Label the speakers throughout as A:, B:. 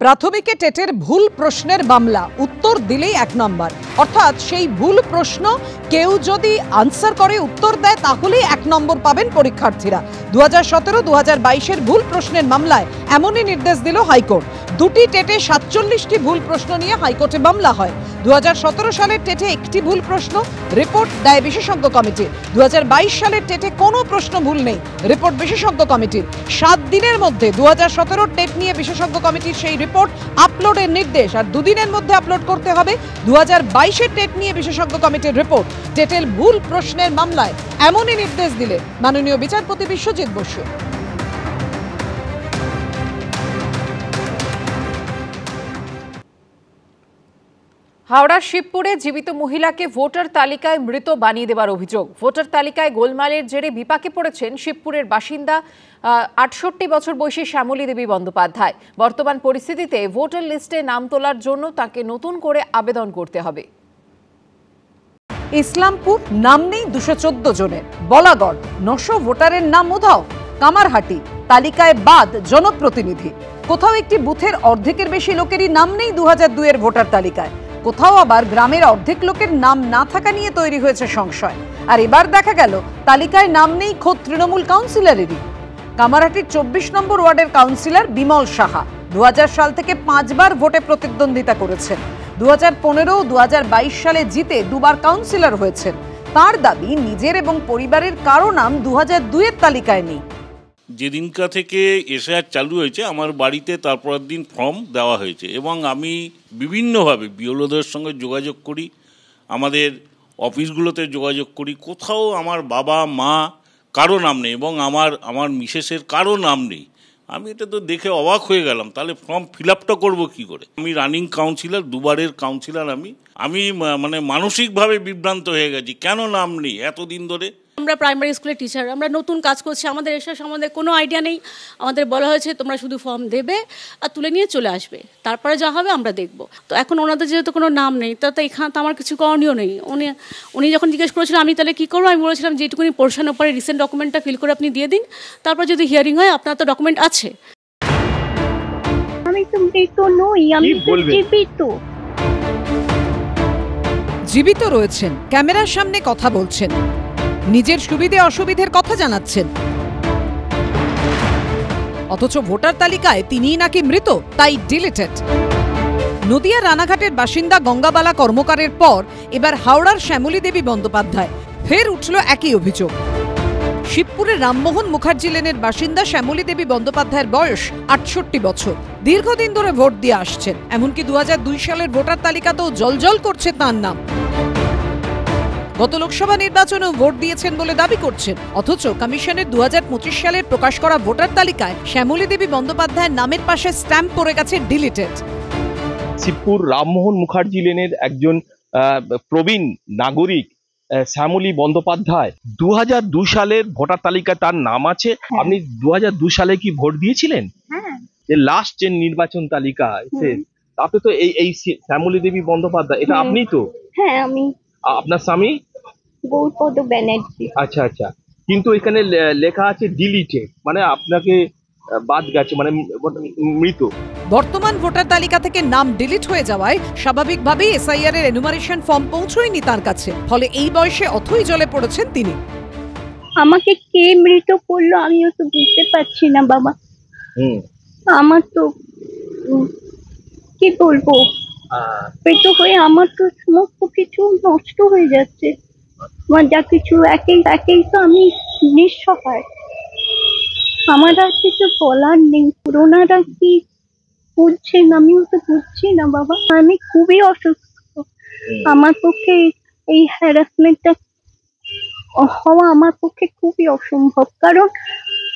A: প্রাথমিকে টেটের ভুল প্রশ্নের মামলা, উত্তর দিলেই 1 নম্বর। অর্থাৎ সেই ভুল প্রশ্ন কেউ যদি আনসার করে, উত্তর দেয়, তাহলেই 1 নম্বর পাবেন পরীক্ষার্থীরা। 2017-2022 ভুল প্রশ্নের মামলায় এমনই নির্দেশ দিল হাইকোর্ট। দুটি টেটে 47টি ভুল প্রশ্ন নিয়ে হাইকোর্টে মামলা হয়। 2017 সালের টেটে একটি ভুল প্রশ্ন, রিপোর্ট দেয় বিশেষজ্ঞ কমিটি। 2022 সালের টেটে কোনো প্রশ্ন ভুল নেই, রিপোর্ট বিশেষজ্ঞ কমিটির। 7 দিনের মধ্যে 2017 টেট নিয়ে বিশেষজ্ঞ কমিটির সেই রিপোর্ট আপলোডের নির্দেশ, আর 2 দিনের মধ্যে আপলোড করতে হবে 2022 টেট নিয়ে বিশেষজ্ঞ কমিটির রিপোর্ট। টেটের ভুল প্রশ্নের মামলায় এমনই নির্দেশ দিলে মাননীয় বিচারপতি বিশ্বজিৎ বসু। হাওড়ার শিবপুরে জীবিত মহিলাকে ভোটার তালিকায় মৃত বানিয়ে দেওয়ার অভিযোগ। ভোটার তালিকায় গোলমালের জেরে বিপাকে পড়েছেন শিবপুরের বাসিন্দা 68 বছর বয়সী শ্যামলী দেবী বন্দ্যোপাধ্যায়। বর্তমান পরিস্থিতিতে ভোটার লিস্টে নাম তোলার জন্য তাকে নতুন করে আবেদন করতে হবে। ইসলামপুর নাম নেই 214 জনের, বলাগড় 900 ভোটারের নাম উধাও, কামারহাটি তালিকায় বাদ জনপ্রতিনিধি। কোথাও একটি বুথের অর্ধেকের বেশি লোকেরই নাম নেই 2002 এর ভোটার তালিকায়। কোথাও আবার গ্রামের অর্ধেক লোকের নাম না থাকা নিয়ে তৈরি হয়েছে সংশয়। আর এবার দেখা গেল তালিকায় নাম নেই খোদ তৃণমূল কাউন্সিলরেরই। কামারহাটির 24 নম্বর ওয়ার্ডের কাউন্সিলর বিমল সাহা 2000 সাল থেকে 5 বার ভোটে প্রতিদ্বন্দ্বিতা করেছেন। 2015 ও 2022 সালে জিতে 2 বার কাউন্সিলর হয়েছেন। তার দাবি নিজের এবং পরিবারের কারো নাম 2002 এর তালিকায় নেই।
B: যেদিনকা থেকে এসআইআর চালু হয়েছে আমার বাড়িতে তারপরের দিন ফর্ম দেওয়া হয়েছে এবং আমি বিভিন্নভাবে বিএলওদের সঙ্গে যোগাযোগ করি, আমাদের অফিসগুলোতে যোগাযোগ করি, কোথাও আমার বাবা মা কারো নাম নেই এবং আমার মিসেসের কারো নাম নেই। আমি এটা তো দেখে অবাক হয়ে গেলাম, তাহলে ফর্ম ফিল আপটা করবো কী করে? আমি রানিং কাউন্সিলর, 2 বারের কাউন্সিলর। আমি মানে মানসিকভাবে বিভ্রান্ত হয়ে গেছি, কেন নাম নেই এতদিন ধরে।
C: আমরা প্রাইমারি স্কুলের টিচার, আমরা নতুন কাজ করছি, আমাদের এসে আমাদের কোনো আইডিয়া নেই। আমাদের বলা হয়েছে তোমরা শুধু ফর্ম দেবে আর তুলে নিয়ে চলে আসবে, তারপরে যা হবে আমরা দেখব। তো এখন ওনাদের যেহেতু কোনো নাম নেই, তো এখানে তো আমার কিছু করণীয় নেই। উনি যখন জিজ্ঞেস করেছিলেন আমি তাহলে কী করবো, আমি বলেছিলাম যেটুকুনি পোর্শন ওপরে রিসেন্ট ডকুমেন্টটা ফিল করে আপনি দিয়ে দিন, তারপর যদি হিয়ারিং হয় আপনার তো ডকুমেন্ট আছে।
D: আমি তো মৃত নই, আমি তো জীবিত।
A: জীবিত রয়েছেন, ক্যামেরার সামনে কথা বলছেন, নিজের সুবিধে অসুবিধের কথা জানাচ্ছেন, অথচ ভোটার তালিকায় তিনিই নাকি মৃত, তাই ডিলিটেড। নদিয়া রানাঘাটের বাসিন্দা গঙ্গাবালা কর্মকারের পর এবার হাওড়ার শ্যামলী দেবী বন্দ্যোপাধ্যায়, ফের উঠল একই অভিযোগ। শিবপুরের রামমোহন মুখার্জি লেনের বাসিন্দা শ্যামলী দেবী বন্দ্যোপাধ্যায়ের বয়স 68 বছর। দীর্ঘদিন ধরে ভোট দিয়ে আসছেন, এমনকি 2002 সালের ভোটার তালিকাতেও জলজল করছে তাঁর নাম। গত লোকসভা নির্বাচনেও ভোট দিয়েছেন বলে দাবি করছেন, অথচ কমিশনের 2025 সালের প্রকাশ করা ভোটার তালিকায় শ্যামলী দেবী বন্দ্যোপাধ্যায়ের নামের পাশে স্ট্যাম্প পড়ে গেছে ডিলিটেড।
E: শিবপুর রামমোহন মুখার্জি লেনের একজন প্রবীণ নাগরিক শ্যামলী বন্দ্যোপাধ্যায় 2002 সালের ভোটার তালিকায় তার নাম আছে। আপনি 2002 সালে কি ভোট দিয়েছিলেন? যে লাস্ট যে নির্বাচন তালিকা তাতে তো এই শ্যামলী দেবী বন্দ্যোপাধ্যায়, এটা আপনি তো?
D: হ্যাঁ আমি।
E: আপনার স্বামী?
D: গৌরপদ ব্যানার্জি।
E: আচ্ছা আচ্ছা, কিন্তু এখানে লেখা আছে ডিলিটেড, মানে আপনাকে বাদ গেছে, মানে মৃত।
A: বর্তমান ভোটার তালিকা থেকে নাম ডিলিট হয়ে যাওয়ায় স্বাভাবিকভাবেই এসআইআর এর এনুমারেশন ফর্ম পৌঁছয়নি তার কাছে, ফলে এই বয়সে অথই জলে পড়েছেন তিনি।
D: আমাকে কে মৃত করলো আমিও তো বুঝতে পারছি না বাবা। আমার তো কি বলবো, মৃত হয়ে আমার তো সমস্ত কিছু নষ্ট হয়ে যাচ্ছে। আমার যা কিছু একেই তো আমি নিঃসহায়, আমার আর কিছু বলার নেই। পুরোনারা কি বুঝছেন, আমিও তো বুঝছি না বাবা। আমি খুবই অসুস্থ, আমার পক্ষে এই হ্যারাসমেন্টটা হওয়া আমার পক্ষে খুবই অসম্ভব। কারণ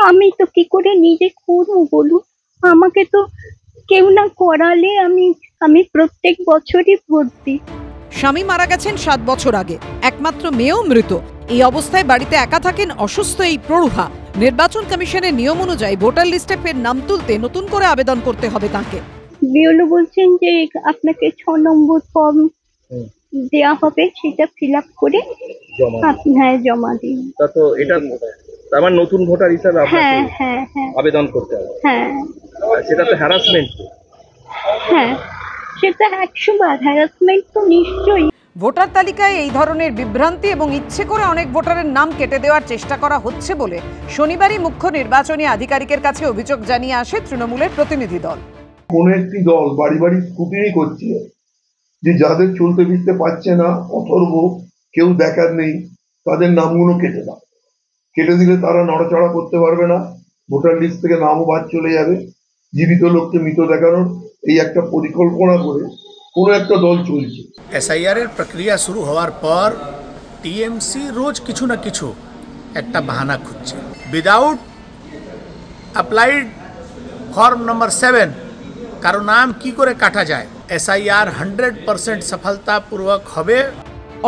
D: আমি তো কি করে নিজে করবো বলুন, আমাকে তো কেউ না করালে আমি প্রত্যেক বছরই ভোট দিই।
A: স্বামী মারা গেছেন 7 বছর আগে, একমাত্র মেয়েও মৃত। এই অবস্থায় বাড়িতে একা থাকেন অসুস্থ এই প্রৌঢ়া। নির্বাচন কমিশনের নিয়ম অনুযায়ী ভোটার লিস্টে ফের নাম তুলতে নতুন করে আবেদন করতে হবে তাকে।
D: বিএলও বলছেন যে আপনাকে 6 নম্বর ফর্ম দেওয়া হবে, সেটা ফিল আপ করে জমা দিন।
E: তো এটা আমার নতুন ভোটার হিসাবে আপনাকে আবেদন করতে হবে।
D: হ্যাঁ,
E: সেটা তো হ্যারাসমেন্ট।
D: হ্যাঁ, সেটা 100 বার হ্যারাসমেন্ট তো নিশ্চয়ই।
A: ভোটার তালিকায় এই ধরনের বিভ্রান্তি এবং ইচ্ছে করে অনেক ভোটারের নাম কেটে দেওয়ার চেষ্টা করা হচ্ছে বলে শনিবারই মুখ্য নির্বাচনী আধিকারিকের কাছে অভিযোগ জানিয়ে আসে তৃণমূলের প্রতিনিধি দল।
F: কোন একটি দল বাড়ি বাড়ি স্কুটিনি করছে যে যাদের চলতে ফিরতে পারছে না, অথর্ব, কেউ দেখার নেই, তাদের নামগুলো কেটে দাও। কেটে দিলে তারা নড়াচড়া করতে পারবে না, ভোটার লিস্ট থেকে নামও বাদ চলে যাবে। জীবিত লোককে মৃত দেখানোর এই একটা পরিকল্পনা করে কোনো একটা দল চলছে।
G: এসআইআর এর প্রক্রিয়া শুরু হওয়ার পর টিএমসি রোজ কিছু না কিছু একটা বাহানা খুঁজছে। উইদাউট অ্যাপ্লাইড ফর্ম নম্বর 7 কারো নাম কি করে কাটা যায়? এসআইআর 100% সফলতাপূর্বক হবে।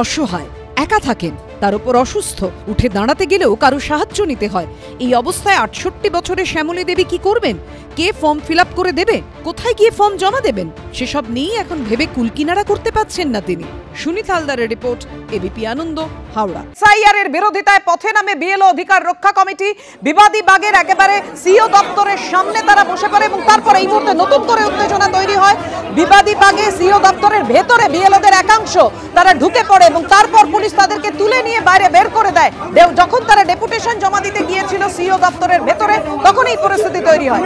A: অসহায়, একা থাকেন, তার উপর অসুস্থ, উঠে দাঁড়াতে গেলেও কারো সাহায্য নিতে হয়। এই অবস্থায় 68 বছরের শ্যামলী দেবী কি করবেন? কে ফর্ম ফিল আপ করে দেবে? কোথায় গিয়ে ফর্ম জমা দেবেন? সেসব নিয়েই এখন ভেবে কুলকিনারা করতে পারছেন না তিনি। সুনীত হালদারের রিপোর্ট, এবিপি আনন্দ, হাওড়া। এসআইআর বিরোধিতায় পথে নামে বিএলও অধিকার রক্ষা কমিটি। বিবাদী বাগের একেবারে সিও দপ্তরের সামনে তারা বসে পড়ে এবং তারপর এই মুহূর্তে নতুন করে উত্তেজনা তৈরি হয়। বিবাদী বাগে সিও দপ্তরের ভেতরে বিএলওদের একাংশ তারা ঢুকে পড়ে এবং তারপর পুলিশ তাদেরকে তুলে নিয়ে বাইরে বের করে দেয়। যখন তারা ডেপুটেশন জমা দিতে গিয়েছিল সিও দপ্তরের ভেতরে, তখন এই পরিস্থিতি তৈরি হয়।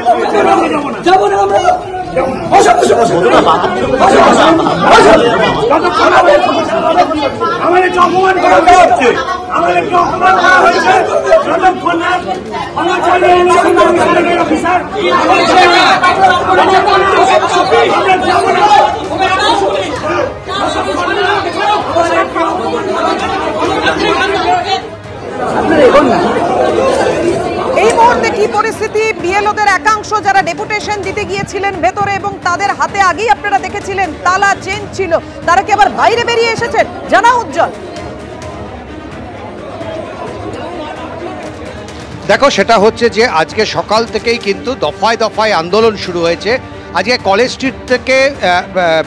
A: এই মুহূর্তে কি পরিস্থিতি? বিএলওদের একাংশ যারা ডেপুটেশন দিতে গিয়েছিলেন ভেতরে এবং তাদের হাতে আগেই আপনারা দেখেছিলেন তালা চেন ছিল, তারা কি আবার বাইরে বেরিয়ে এসেছেন? জানা উজ্জ্বল।
H: দেখো, সেটা হচ্ছে যে আজকে সকাল থেকেই কিন্তু দফায় দফায় আন্দোলন শুরু হয়েছে। আজকে কলেজ স্ট্রিট থেকে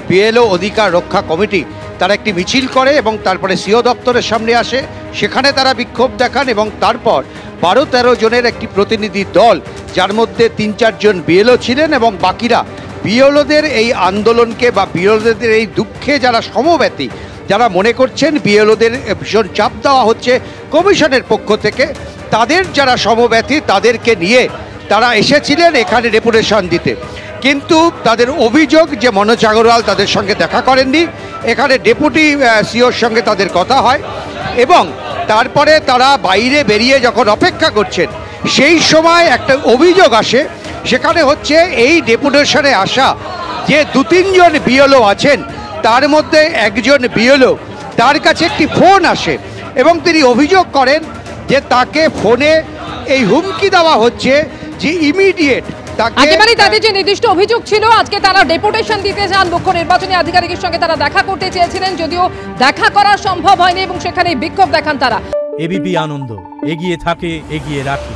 H: বিএলও অধিকার রক্ষা কমিটি তারা একটি মিছিল করে এবং তারপরে সিও দপ্তরের সামনে আসে, সেখানে তারা বিক্ষোভ দেখান এবং তারপর 12-13 জনের একটি প্রতিনিধি দল, যার মধ্যে 3-4 জন বিএলও ছিলেন এবং বাকিরা বিএলওদের এই আন্দোলনকে বা বিএলওদের এই দুঃখে যারা সমব্যথী, যারা মনে করছেন বিএলওদের ভীষণ চাপ দেওয়া হচ্ছে কমিশনের পক্ষ থেকে, তাদের যারা সমব্যথী তাদেরকে নিয়ে তারা এসেছিলেন এখানে ডেপুটেশন দিতে। কিন্তু তাদের অভিযোগ যে মনোজ আগরওয়াল তাদের সঙ্গে দেখা করেননি। এখানে ডেপুটি সিওর সঙ্গে তাদের কথা হয় এবং তারপরে তারা বাইরে বেরিয়ে যখন অপেক্ষা করছেন, সেই সময় একটা অভিযোগ আসে। সেখানে হচ্ছে এই ডেপুটেশনে আসা যে 2-3 জন বিএলও আছেন, তার মধ্যে একজন বিএলও, তার কাছে একটি ফোন আসে এবং তিনি অভিযোগ করেন যে তাকে ফোনে এই হুমকি দেওয়া হচ্ছে যে ইমিডিয়েট
I: একেবারেই তাদের যে নির্দিষ্ট অভিযোগ ছিল, আজকে তারা ডেপুটেশন দিতে যান মুখ্য নির্বাচনী আধিকারিকের সঙ্গে, তারা দেখা করতে চেয়েছিলেন, যদিও দেখা করা সম্ভব হয়নি এবং সেখানে বিক্ষোভ দেখান তারা।
J: এবিপি আনন্দ, এগিয়ে থাকে, এগিয়ে রাখে।